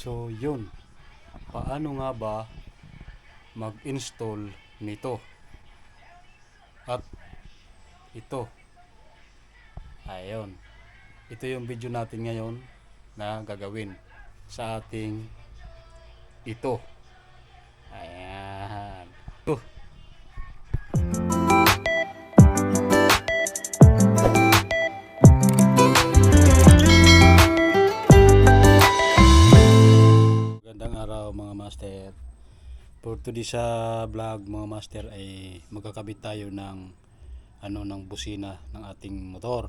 So yun, paano nga ba mag-install nito? At ito, ayun, ito yung video natin ngayon na gagawin sa ating ito. Ayan. Magandang araw mga master. For today sa vlog mga master ay magkakabit tayo ng busina ng ating motor.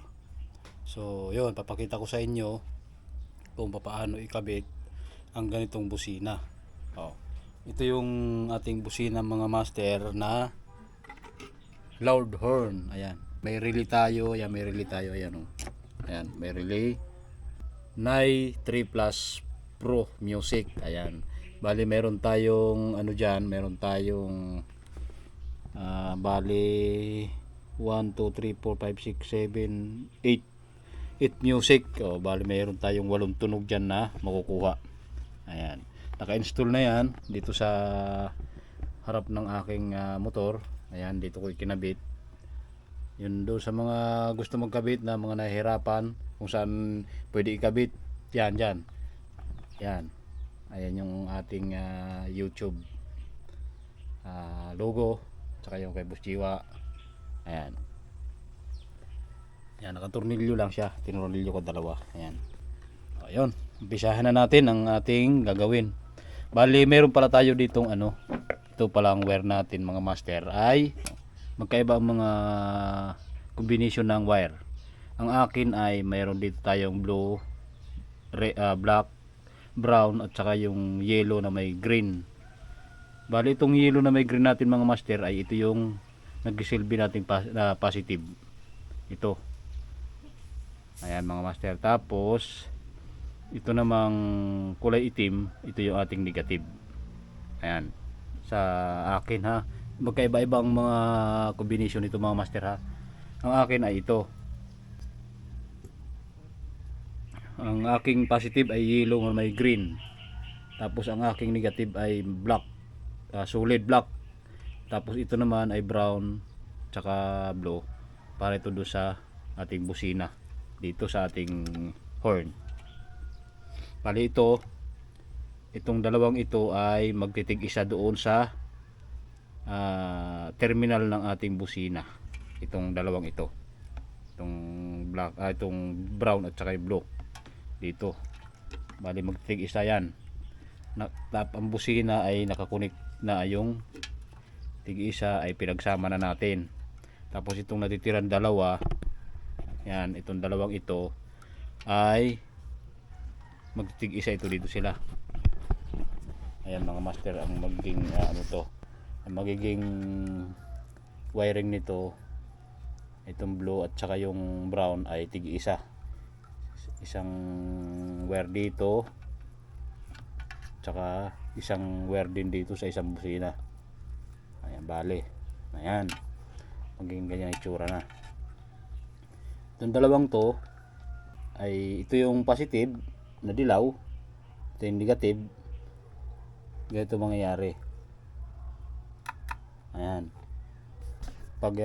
So yun, papakita ko sa inyo kung paano ikabit ang ganitong busina. Ito yung ating busina mga master na loud horn. Ayan, may relay tayo. Ayan, may relay tayo. Ayan, ayan, may relay Nai 3 Plus Pro Music. Ayan, bali meron tayong meron tayong bali 1, 2, 3, 4, 5, 6, 7, 8 music. Bali meron tayong 8 tunog dyan na makukuha. Ayan, naka-install na yan dito sa harap ng aking motor. Ayan, dito ko ikinabit. Yun, doon sa mga gusto magkabit na mga nahihirapan kung saan pwede ikabit, yan dyan. Yan, ayan yung ating YouTube logo, tsaka yung kay Boss Jiwa. Ayan, yan, nakatornilyo lang siya, tinurnilyo ko dalawa. Ayan, ayun, umpisahan na natin ang ating gagawin. Bali meron pala tayo ditong ito palang wire natin mga master, ay magkaiba ang mga combination ng wire. Ang akin ay mayroon dito tayong blue, black, brown at saka yung yellow na may green. Bali itong yellow na may green natin mga master ay ito yung nagsisilbi nating positive. Ito. Ayan mga master. Tapos ito namang kulay itim, ito yung ating negative. Ayan. Sa akin ha, magkaiba-iba ang mga combination nito mga master ha. Ang akin ay ito. Ang aking positive ay yellow na may green. Tapos ang aking negative ay black, solid black. Tapos ito naman ay brown tsaka blue, para ito do sa ating busina dito sa ating horn. Bali itong dalawang ito ay magtitig isa doon sa terminal ng ating busina. Itong dalawang ito, itong black, itong brown at saka blue dito. Bali magtitig isa yan. Ang busina ay nakakunik na, yung tig isa ay pinagsama na natin. Tapos itong natitiran dalawa, yan, itong dalawang ito ay magtitig isa ito dito sila. Ayan mga master, ang magiging ang magiging wiring nito, itong blue at saka yung brown ay tig isa. Isang wire dito tsaka isang wire din dito sa isang busina. Ayan, bale, ayan, magiging ganyan itsura na. Itong dalawang to ay ito yung positive na dilaw, ito yung negative. Ganito mangyayari. Ayan, pag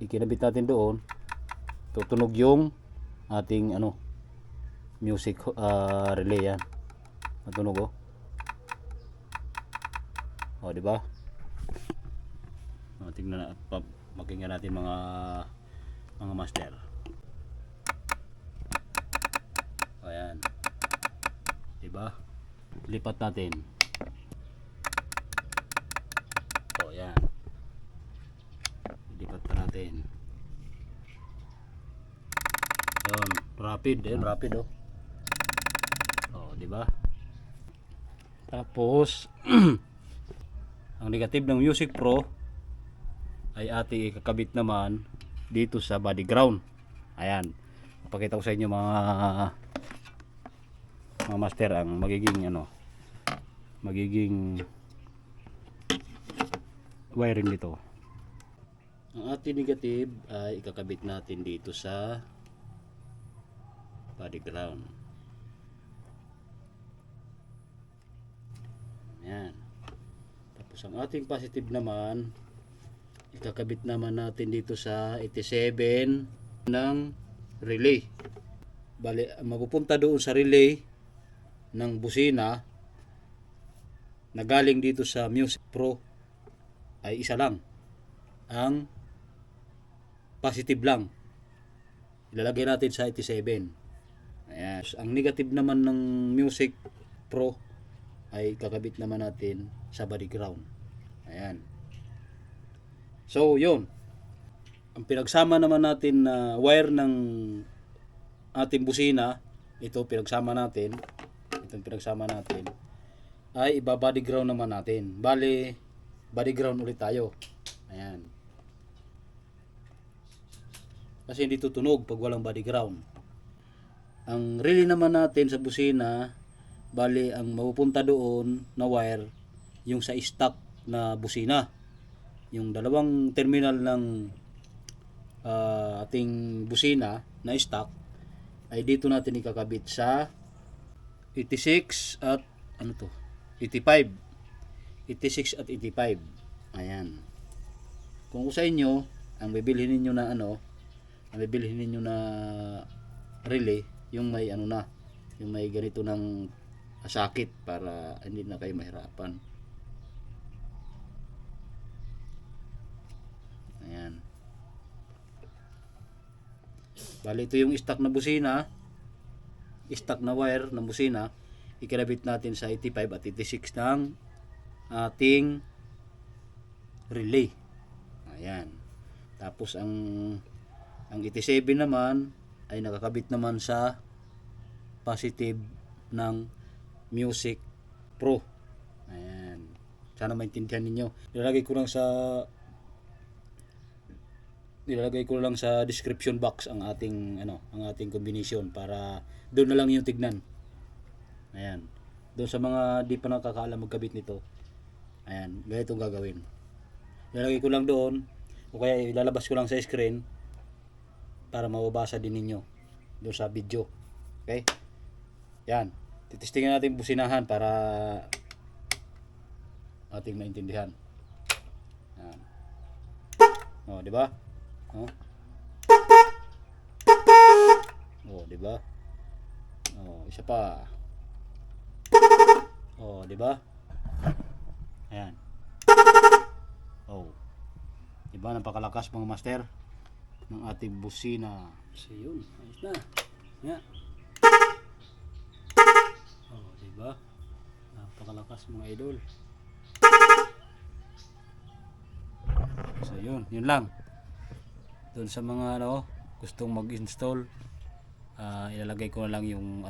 ikinabit natin doon, tutunog yung ating music relay. Yan, natunog di ba? Tingnan na, makinggan natin mga master. Ayan, di ba? Lipat natin. Ayan, lipat pa natin. Ayun, rapid, rapid di ba? Tapos ang negative ng Music Pro ay ating ikakabit naman dito sa body ground. Ayan, papakita ko sa inyo mga master ang magiging wiring nito. Ang ating negative ay ikakabit natin dito sa body ground. Ayan. Tapos ang ating positive naman, ikakabit naman natin dito sa 87 ng relay. Bali, mapupunta doon sa relay ng busina na galing dito sa Music Pro ay isa lang. Ang positive lang ilalagay natin sa 87. Ayan. Ang negative naman ng Music Pro ay kakabit naman natin sa body ground. Ayan. So yun, ang pinagsama naman natin na wire ng ating busina, itong pinagsama natin ay iba-body ground naman natin. Bali, body ground ulit tayo. Ayan. Kasi hindi tutunog pag walang body ground. Ang relay naman natin sa busina, bali ang mapupunta doon na wire, yung sa stock na busina. Yung dalawang terminal ng ating busina na stock ay dito natin ikakabit sa 86 at 85. 86 at 85. Ayan. Kung sa inyo, ang bibilhin niyo na relay, yung may yung may ganito ng sakit para hindi na kayo mahirapan. Ayan. Bali, ito yung stock na busina, stock na wire ng busina, ikabit natin sa 85 at 86 ng ating relay. Ayan. Tapos ang 87 naman ay nakakabit naman sa positive ng Music Pro. Ayan. Sana maintindihan ninyo. Nilalagay ko lang sa description box ang ating combination para doon na lang yung tignan. Ayan. Doon sa mga di pa nakakaalam magkabit nito. Ayan, ganito ang gagawin. Nilalagay ko lang doon o kaya ilalabas ko lang sa screen para mababasa din ninyo doon sa video. Okay? Yan. Titestingin natin businahan para ating maintindihan. Yan. Oh, di ba? Oh. Oh, di ba? Oh, isa pa. Oh, di ba? Ayan. Oh. Di ba napakalakas mga master ng ating busina. So yun, ayos na. Yeah. Oh, di ba? Napakalakas mga idol. So yun lang. Doon sa mga gustong mag-install, ilalagay ko na lang yung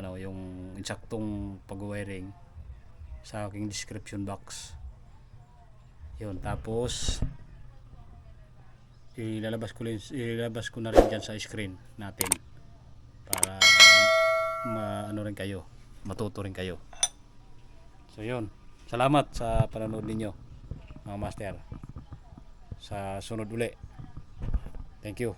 insaktong pag-wiring sa aking description box. Yun, tapos ilalabas ko na rin dyan sa screen natin para matuto rin kayo. So yun, salamat sa panonood ninyo mga master. Sa sunod uli. Thank you.